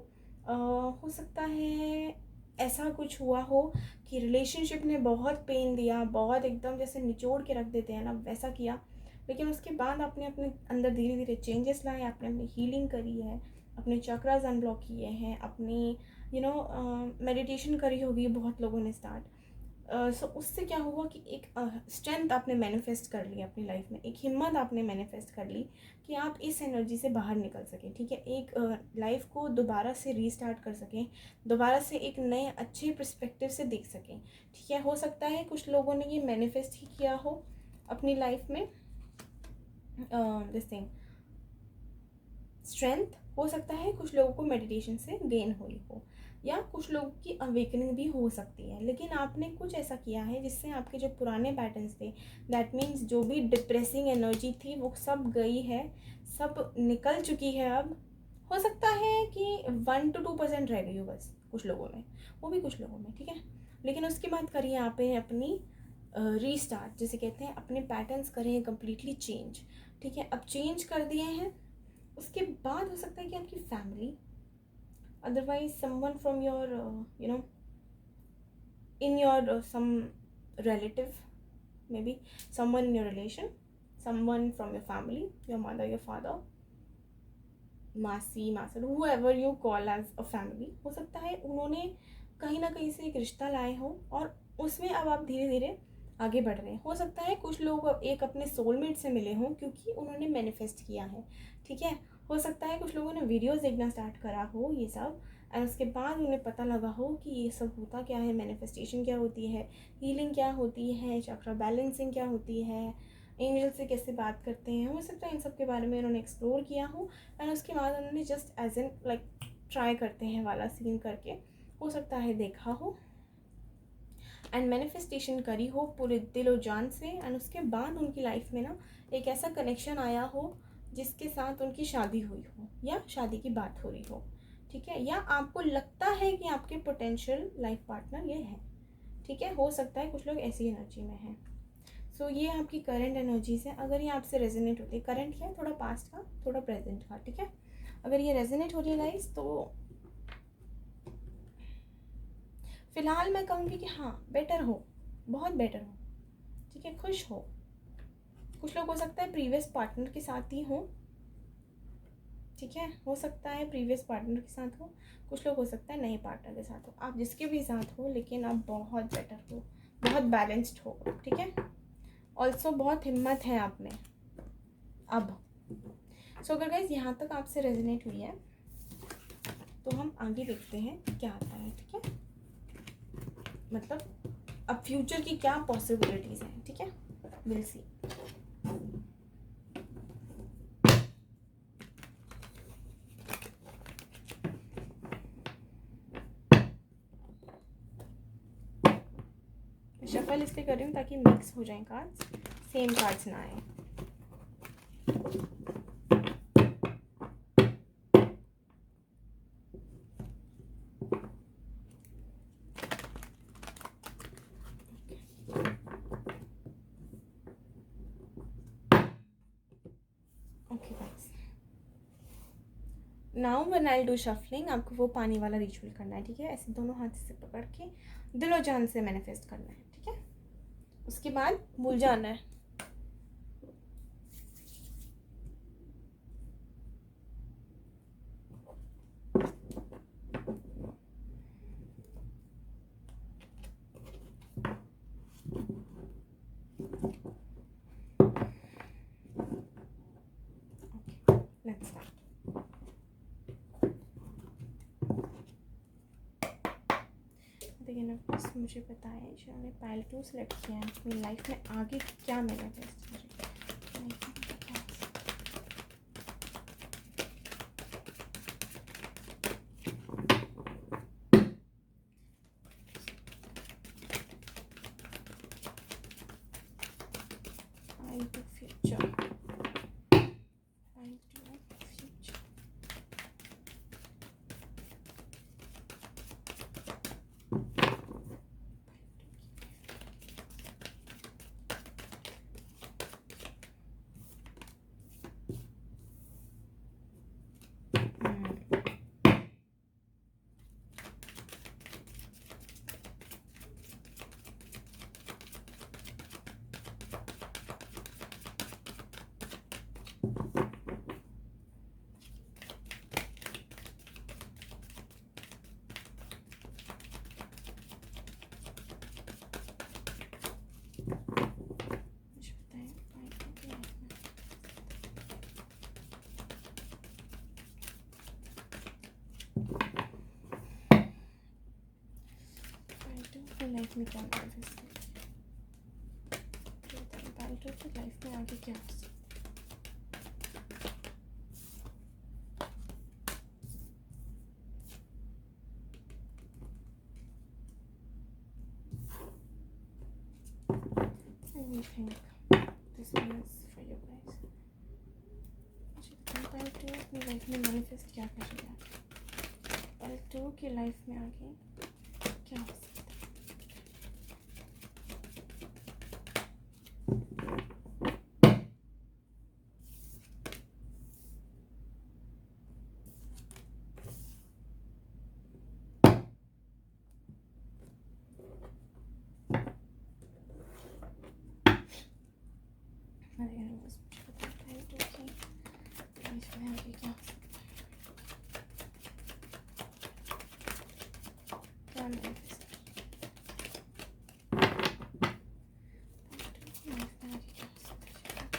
हो सकता है ऐसा कुछ हुआ हो कि रिलेशनशिप ने बहुत पेन दिया, बहुत एकदम जैसे निचोड़ के रख देते हैं ना, वैसा किया। लेकिन उसके बाद आपने अपने अंदर धीरे धीरे चेंजेस लाए, आपने अपनी हीलिंग करी है, अपने चक्रास अनब्लॉक किए हैं, अपनी मेडिटेशन करी होगी बहुत लोगों ने स्टार्ट। सो उससे क्या हुआ कि एक स्ट्रेंथ आपने मैनिफेस्ट कर ली अपनी लाइफ में, एक हिम्मत आपने मैनिफेस्ट कर ली कि आप इस एनर्जी से बाहर निकल सकें। ठीक है, एक लाइफ को दोबारा से रीस्टार्ट कर सकें, दोबारा से एक नए अच्छे पर्सपेक्टिव से देख सकें। ठीक है, हो सकता है कुछ लोगों ने ये मैनिफेस्ट ही किया हो अपनी लाइफ में, दिस थिंग, स्ट्रेंथ, हो सकता है कुछ लोगों को मेडिटेशन से गेन हुई हो, या कुछ लोगों की अवेकनिंग भी हो सकती है, लेकिन आपने कुछ ऐसा किया है जिससे आपके जो पुराने पैटर्न्स थे, दैट मीन्स जो भी डिप्रेसिंग एनर्जी थी वो सब गई है, सब निकल चुकी है अब। हो सकता है कि 1 to 2% रह गई हो बस कुछ लोगों में, वो भी कुछ लोगों में, ठीक है। लेकिन उसके बाद करिए आप अपनी रीस्टार्ट, जिसे कहते हैं अपने पैटर्न्स करें कम्प्लीटली चेंज, ठीक है। अब चेंज कर दिए हैं, उसके बाद हो सकता है कि आपकी family, otherwise someone from your you know in your some relative, maybe someone in your relation, someone from your family, your mother, your father, मासी मासर, whoever you call as a family, हो सकता है उन्होंने कहीं ना कहीं से एक रिश्ता लाए हो और उसमें अब आप धीरे धीरे आगे बढ़ रहे हैं। हो सकता है कुछ लोग एक अपने सोलमेट से मिले हों क्योंकि उन्होंने मैनिफेस्ट किया है, ठीक है। हो सकता है कुछ लोगों ने वीडियोस देखना स्टार्ट करा हो ये सब, एंड उसके बाद उन्हें पता लगा हो कि ये सब होता क्या है, मैनिफेस्टेशन क्या होती है, हीलिंग क्या होती है, चक्र बैलेंसिंग क्या होती है, एंजल से कैसे बात करते हैं। हो सकता है इन सब के बारे में उन्होंने एक्सप्लोर किया हो, एंड उसके बाद उन्होंने just as an like try करते हैं वाला सीन करके हो सकता है देखा हो, एंड मैनिफेस्टेशन करी हो पूरे दिल और जान से, एंड उसके बाद उनकी लाइफ में ना एक ऐसा कनेक्शन आया हो जिसके साथ उनकी शादी हुई हो या शादी की बात हो रही हो, ठीक है। या आपको लगता है कि आपके पोटेंशियल लाइफ पार्टनर ये है, ठीक है। हो सकता है कुछ लोग ऐसी एनर्जी में हैं। सो ये आपकी करंट एनर्जीज है। अगर ये आपसे रेजोनेट होती है, करंट क्या है, थोड़ा पास्ट का थोड़ा प्रेजेंट का, ठीक है। अगर ये रेजोनेट हो रही है गाइस, तो फिलहाल मैं कहूँगी कि हाँ बेटर हो, बहुत बेटर हो, ठीक है, खुश हो। कुछ लोग हो सकता है प्रीवियस पार्टनर के साथ ही हो, ठीक है, हो सकता है प्रीवियस पार्टनर के साथ हो, कुछ लोग हो सकता है नए पार्टनर के साथ हो, आप जिसके भी साथ हो, लेकिन आप बहुत बेटर हो, बहुत बैलेंस्ड हो, ठीक है। ऑल्सो बहुत हिम्मत है आप में अब। सो अगर गाइस यहाँ तक आपसे रेजोनेट हुई है तो हम आगे देखते हैं क्या आता है, ठीक है। मतलब अब फ्यूचर की क्या पॉसिबिलिटीज़ हैं, ठीक है, विल सी। शफल इसलिए कर रही हूँ ताकि मिक्स हो जाए कार्ड्स, सेम कार्ड्स ना आए। Okay guys, now when I do shuffling, आपको वो पानी वाला रिचुअल करना है, ठीक है। ऐसे दोनों हाथ से पकड़ के दिलो जान से मैनिफेस्ट करना है, ठीक है। उसके बाद भूल जाना है। Let's start. देखिए ना, बस मुझे बताएं जो हमने पाइल 2 सेलेक्ट किया है अपनी लाइफ में आगे क्या मैनिफेस्ट करें। Pile 2 future, pile 2 future. Life में क्या मैनिफेस्ट करें, लाइफ में आगे क्या हो सकता है। And we think this one is for you guys. मुझे पहले तो अपनी लाइफ में मैनिफेस्ट क्या करेगा, पहले तो की लाइफ में आगे क्या हो सकता है। मेरे यूनिवर्स मुझे बताता है तो कि लाइफ में आगे क्या हो सकता है, क्या मैनिफेस्ट लाइफ में आगे क्या हो सकता है।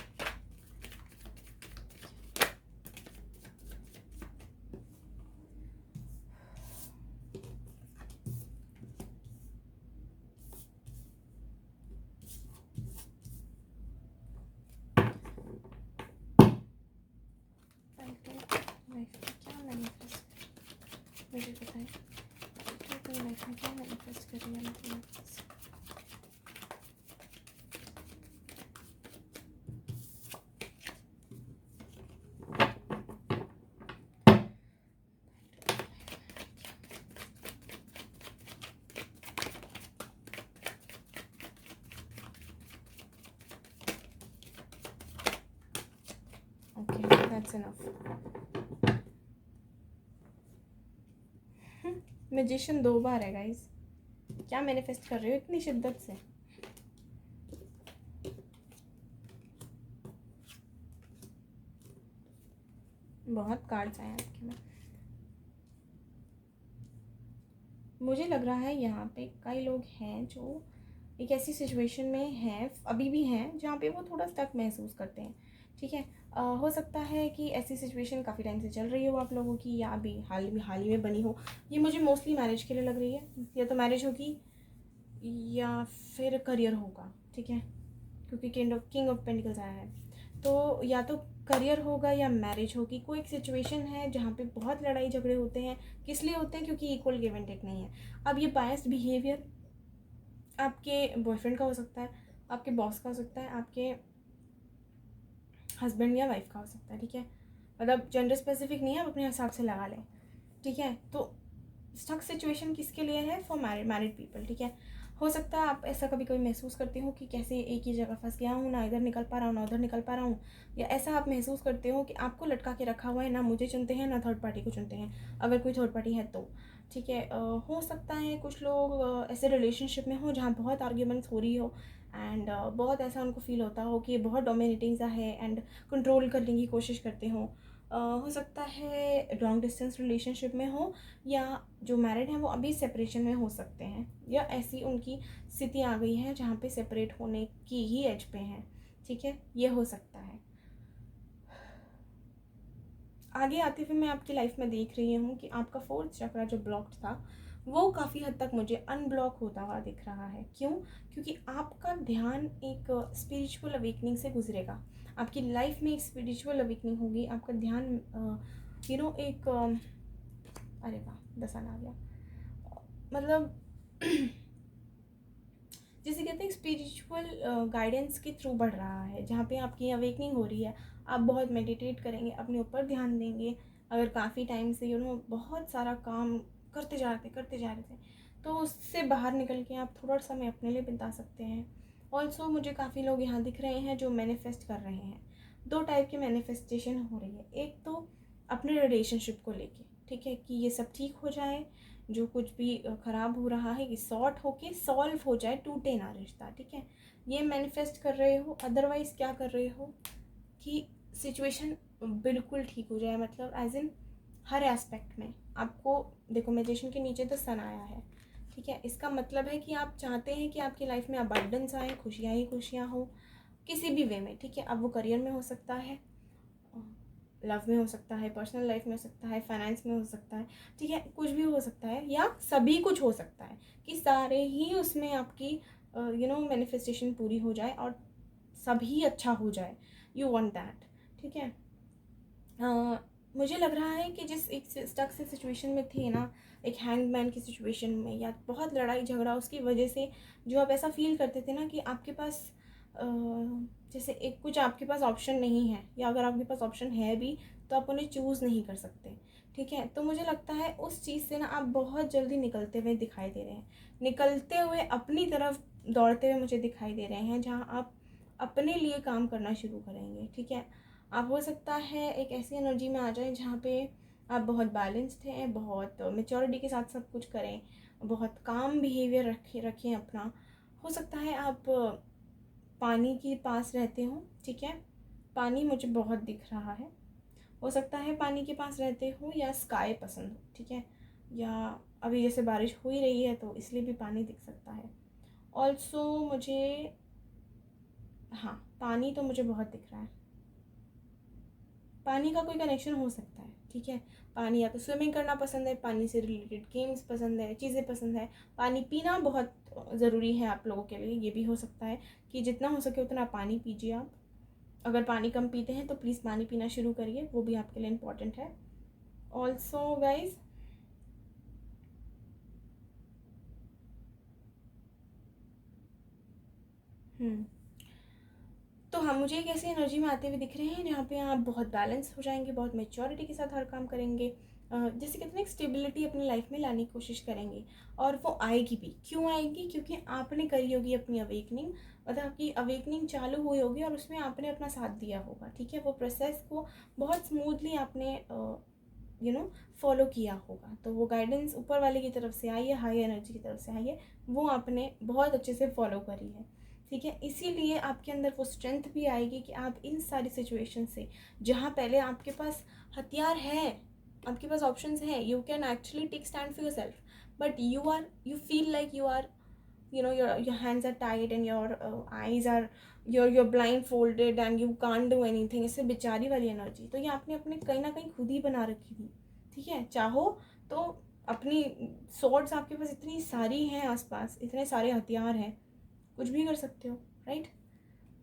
लाइफ में क्या मैनिफेस्ट मुझे बताएं, तो लाइफ में क्या मैनिफेस्ट कर रही है मतलब ओके दैट्स इनफ। मैजिशियन 2 बार है गाइस, क्या मैनिफेस्ट कर रहे हो इतनी शिद्दत से। बहुत कार्ड्स आए आपके में। मुझे लग रहा है यहाँ पे कई लोग हैं जो एक ऐसी सिचुएशन में हैं, अभी भी हैं, जहाँ पे वो थोड़ा स्टक महसूस करते हैं। ठीक है, हो सकता है कि ऐसी सिचुएशन काफ़ी टाइम से चल रही हो आप लोगों की, या अभी हाल ही में बनी हो। ये मुझे मोस्टली मैरिज के लिए लग रही है, या तो मैरिज होगी या फिर करियर होगा। ठीक है, क्योंकि किंग ऑफ पेंटिकल्स आया है, तो या तो करियर होगा या मैरिज होगी। कोई एक सिचुएशन है जहाँ पे बहुत लड़ाई झगड़े होते हैं। किस लिए होते हैं? क्योंकि इक्वल गिव एंड टेक नहीं है। अब ये बायस्ड बिहेवियर आपके बॉयफ्रेंड का हो सकता है, आपके बॉस का हो सकता है, आपके हस्बैंड या वाइफ का हो सकता है। ठीक है, मतलब जेंडर स्पेसिफिक नहीं है, आप अपने हिसाब से लगा लें। ठीक है, तो स्टक सिचुएशन किसके लिए है? For married people. ठीक है, हो सकता है आप ऐसा कभी कभी महसूस करते हो कि कैसे एक ही जगह फंस गया हूँ, ना इधर निकल पा रहा हूँ ना उधर निकल पा रहा हूँ, या ऐसा आप महसूस करते हो कि आपको लटका के रखा हुआ है, ना मुझे चुनते हैं ना थर्ड पार्टी को चुनते हैं, अगर कोई थर्ड पार्टी है तो। ठीक है, हो सकता है कुछ लोग ऐसे रिलेशनशिप में हो जहाँ बहुत आर्ग्यूमेंट्स हो रही हो, एंड बहुत ऐसा उनको फील होता हो कि बहुत डोमिनेटिंग सा है एंड कंट्रोल करने की कोशिश करते हो। हो सकता है लॉन्ग डिस्टेंस रिलेशनशिप में हो, या जो मैरिड हैं वो अभी सेपरेशन में हो सकते हैं, या ऐसी उनकी स्थिति आ गई है जहाँ पे सेपरेट होने की ही एज पे हैं। ठीक है, ये हो सकता है। आगे आते हुए मैं आपकी लाइफ में देख रही हूँ कि आपका 4th चक्रा जो ब्लॉक्ड था वो काफ़ी हद तक मुझे अनब्लॉक होता हुआ दिख रहा है। क्यों? क्योंकि आपका ध्यान एक स्पिरिचुअल अवेकनिंग से गुजरेगा। आपकी लाइफ में एक स्पिरिचुअल अवेकनिंग होगी। आपका ध्यान एक अरे वाह, दसान आ गया, मतलब जिसे कहते हैं स्पिरिचुअल गाइडेंस के थ्रू बढ़ रहा है, जहाँ पे आपकी अवेकनिंग हो रही है। आप बहुत मेडिटेट करेंगे, अपने ऊपर ध्यान देंगे। अगर काफ़ी टाइम से बहुत सारा काम करते जा रहे थे, तो उससे बाहर निकल के आप थोड़ा समय अपने लिए बिता सकते हैं। ऑल्सो मुझे काफ़ी लोग यहाँ दिख रहे हैं जो मैनिफेस्ट कर रहे हैं। 2 टाइप की मैनिफेस्टेशन हो रही है। एक तो अपने रिलेशनशिप को लेके, ठीक है, कि ये सब ठीक हो जाए, जो कुछ भी ख़राब हो रहा है ये सॉर्ट होके सॉल्व हो जाए, टूटे ना रिश्ता। ठीक है, ये मैनिफेस्ट कर रहे हो। अदरवाइज़ क्या कर रहे हो कि सिचुएशन बिल्कुल ठीक हो जाए, मतलब एज इन हर एस्पेक्ट में। आपको देखो, मैजिशियन के नीचे तो सन आया है। ठीक है, इसका मतलब है कि आप चाहते हैं कि आपकी लाइफ में अबंडेंस आए, खुशियाँ ही खुशियाँ हो किसी भी वे में। ठीक है, अब वो करियर में हो सकता है, लव में हो सकता है, पर्सनल लाइफ में हो सकता है, फाइनेंस में हो सकता है। ठीक है, कुछ भी हो सकता है, या सभी कुछ हो सकता है कि सारे ही उसमें आपकी मैनिफेस्टेशन पूरी हो जाए और सभी अच्छा हो जाए। You want that. ठीक है, मुझे लग रहा है कि जिस एक स्टक से सिचुएशन में थे ना, एक हैंगमैन की सिचुएशन में, या बहुत लड़ाई झगड़ा उसकी वजह से जो आप ऐसा फील करते थे ना कि आपके पास जैसे एक कुछ आपके पास ऑप्शन नहीं है, या अगर आपके पास ऑप्शन है भी तो आप उन्हें चूज़ नहीं कर सकते, ठीक है। तो मुझे लगता है उस चीज़ से ना आप बहुत जल्दी निकलते हुए दिखाई दे रहे हैं, निकलते हुए अपनी तरफ दौड़ते हुए मुझे दिखाई दे रहे हैं, जहाँ आप अपने लिए काम करना शुरू करेंगे, ठीक है। आप हो सकता है एक ऐसी एनर्जी में आ जाए जहाँ पे आप बहुत बैलेंस्ड हैं, बहुत मेच्योरिटी के साथ सब कुछ करें, बहुत काम बिहेवियर रखें अपना। हो सकता है आप पानी के पास रहते हो, ठीक है, पानी मुझे बहुत दिख रहा है। हो सकता है पानी के पास रहते हो या स्काई पसंद हो, ठीक है, या अभी जैसे बारिश हो ही रही है तो इसलिए भी पानी दिख सकता है। ऑल्सो मुझे, हाँ, पानी तो मुझे बहुत दिख रहा है। पानी का कोई कनेक्शन हो सकता है, ठीक है। पानी या तो स्विमिंग करना पसंद है, पानी से रिलेटेड गेम्स पसंद है, चीज़ें पसंद है, पानी पीना बहुत ज़रूरी है आप लोगों के लिए। ये भी हो सकता है कि जितना हो सके उतना पानी पीजिए आप। अगर पानी कम पीते हैं तो प्लीज़ पानी पीना शुरू करिए, वो भी आपके लिए इम्पॉर्टेंट है। ऑल्सो गाइज, तो हाँ, मुझे एक ऐसी एनर्जी में आते हुए दिख रहे हैं जहाँ पे आप बहुत बैलेंस हो जाएंगे, बहुत मेच्योरिटी के साथ हर काम करेंगे, जैसे कहते हैं एक स्टेबिलिटी अपनी लाइफ में लाने की कोशिश करेंगे। और वो आएगी भी, क्यों आएगी? क्योंकि आपने करी होगी अपनी अवेकनिंग, मतलब आपकी अवेकनिंग चालू हुई होगी और उसमें आपने अपना साथ दिया होगा, ठीक है। वो प्रोसेस को बहुत स्मूथली आपने फॉलो किया होगा। तो वो गाइडेंस ऊपर वाले की तरफ से आई है, हाई एनर्जी की तरफ से आई है, वो आपने बहुत अच्छे से फॉलो करी है, ठीक है। इसीलिए आपके अंदर वो स्ट्रेंथ भी आएगी कि आप इन सारी सिचुएशन से, जहाँ पहले आपके पास हथियार है, आपके पास ऑप्शंस हैं, you can actually take stand for yourself, but you feel like you are, your hands are tied and your eyes are, you're blindfolded and you can't do anything, इससे बेचारी वाली एनर्जी तो ये आपने अपने कहीं ना कहीं खुद ही बना रखी थी, ठीक है। चाहो तो अपनी सॉर्ड्स आपके पास इतनी सारी हैं, आसपास इतने सारे हथियार हैं, कुछ भी कर सकते हो, राइट।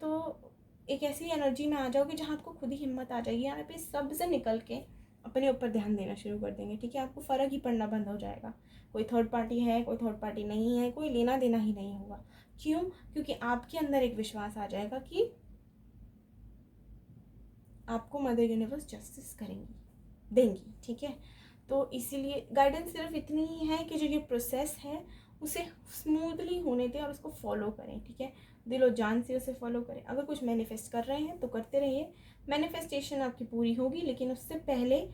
तो एक ऐसी एनर्जी में आ जाओगे जहाँ आपको खुद ही हिम्मत आ जाएगी, यहाँ पे सब से निकल के अपने ऊपर ध्यान देना शुरू कर देंगे, ठीक है। आपको फ़र्क ही पड़ना बंद हो जाएगा, कोई थर्ड पार्टी है, कोई थर्ड पार्टी नहीं है, कोई लेना देना ही नहीं होगा। क्यों? क्योंकि आपके अंदर एक विश्वास आ जाएगा कि आपको मदर यूनिवर्स जस्टिस करेंगी, देंगी, ठीक है। तो इसीलिए गाइडेंस सिर्फ इतनी ही है कि जो ये प्रोसेस है उसे स्मूथली होने दें और उसको फॉलो करें, ठीक है। दिलो जान से उसे फॉलो करें। अगर कुछ मैनिफेस्ट कर रहे हैं तो करते रहिए, मैनिफेस्टेशन आपकी पूरी होगी, लेकिन उससे पहले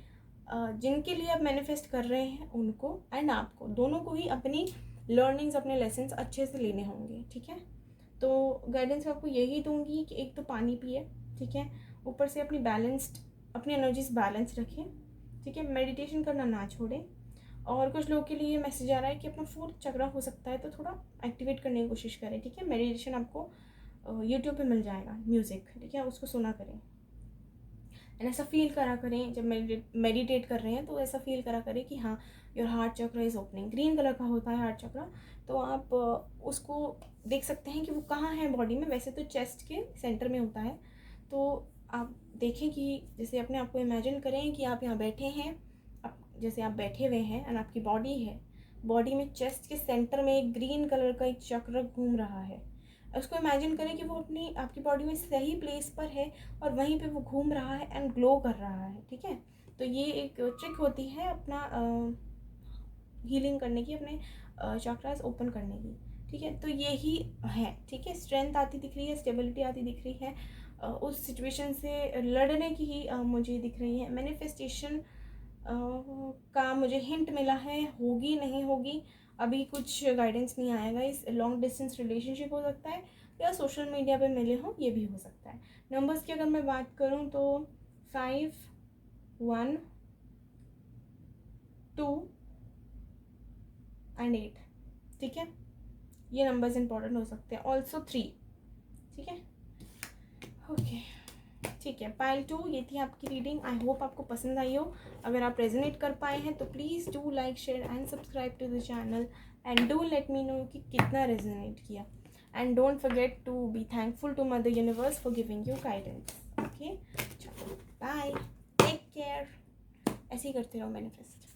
जिनके लिए आप मैनिफेस्ट कर रहे हैं उनको एंड आपको, दोनों को ही अपनी लर्निंग्स, अपने लेसन्स अच्छे से लेने होंगे, ठीक है। तो गाइडेंस आपको यही दूंगी कि एक तो पानी पिए, ठीक है, ऊपर से अपनी एनर्जीज बैलेंस रखें, ठीक है। मेडिटेशन करना ना छोड़ें। और कुछ लोगों के लिए मैसेज आ रहा है कि अपना फोर्थ चक्रा हो सकता है तो थोड़ा एक्टिवेट करने की कोशिश करें, ठीक है। मेडिटेशन आपको यूट्यूब पे मिल जाएगा म्यूज़िक, ठीक है, उसको सुना करें एंड ऐसा फील करा करें जब मेडिटेट कर रहे हैं तो ऐसा फील करा करें कि हाँ, योर हार्ट चक्र इज़ ओपनिंग। ग्रीन कलर का होता है हार्ट चक्र, तो आप उसको देख सकते हैं कि वो कहाँ है बॉडी में। वैसे तो चेस्ट के सेंटर में होता है, तो आप देखें कि जैसे अपने आप को इमेजिन करें कि आप यहाँ बैठे हैं, जैसे आप बैठे हुए हैं एंड आपकी बॉडी है, बॉडी में चेस्ट के सेंटर में एक ग्रीन कलर का एक चक्र घूम रहा है। उसको इमेजिन करें कि वो अपनी आपकी बॉडी में सही प्लेस पर है और वहीं पे वो घूम रहा है एंड ग्लो कर रहा है, ठीक है। तो ये एक ट्रिक होती है अपना हीलिंग करने की, अपने चक्रास ओपन करने की, ठीक है। तो यही है, ठीक है। स्ट्रेंथ आती दिख रही है, स्टेबिलिटी आती दिख रही है, उस सिचुएशन से लड़ने की ही मुझे दिख रही है। मैनिफेस्टेशन का मुझे हिंट मिला है, होगी नहीं होगी अभी कुछ गाइडेंस नहीं आएगा। इस लॉन्ग डिस्टेंस रिलेशनशिप हो सकता है या सोशल मीडिया पे मिले हों, ये भी हो सकता है। नंबर्स की अगर मैं बात करूँ तो 5, 1, 2 एंड 8, ठीक है। ये नंबर्स इंपॉर्टेंट हो सकते हैं। ऑल्सो 3, ठीक है, ओके, ठीक है। पाइल 2 ये थी आपकी रीडिंग। आई होप आपको पसंद आई हो। अगर आप रेजोनेट कर पाए हैं तो please do like, share and subscribe to the channel and do let me know कि कितना रेजोनेट किया। And don't forget to be thankful to mother universe for giving you guidance, okay. चलो, बाय, टेक केयर। ऐसे ही करते रहो मैनिफेस्ट।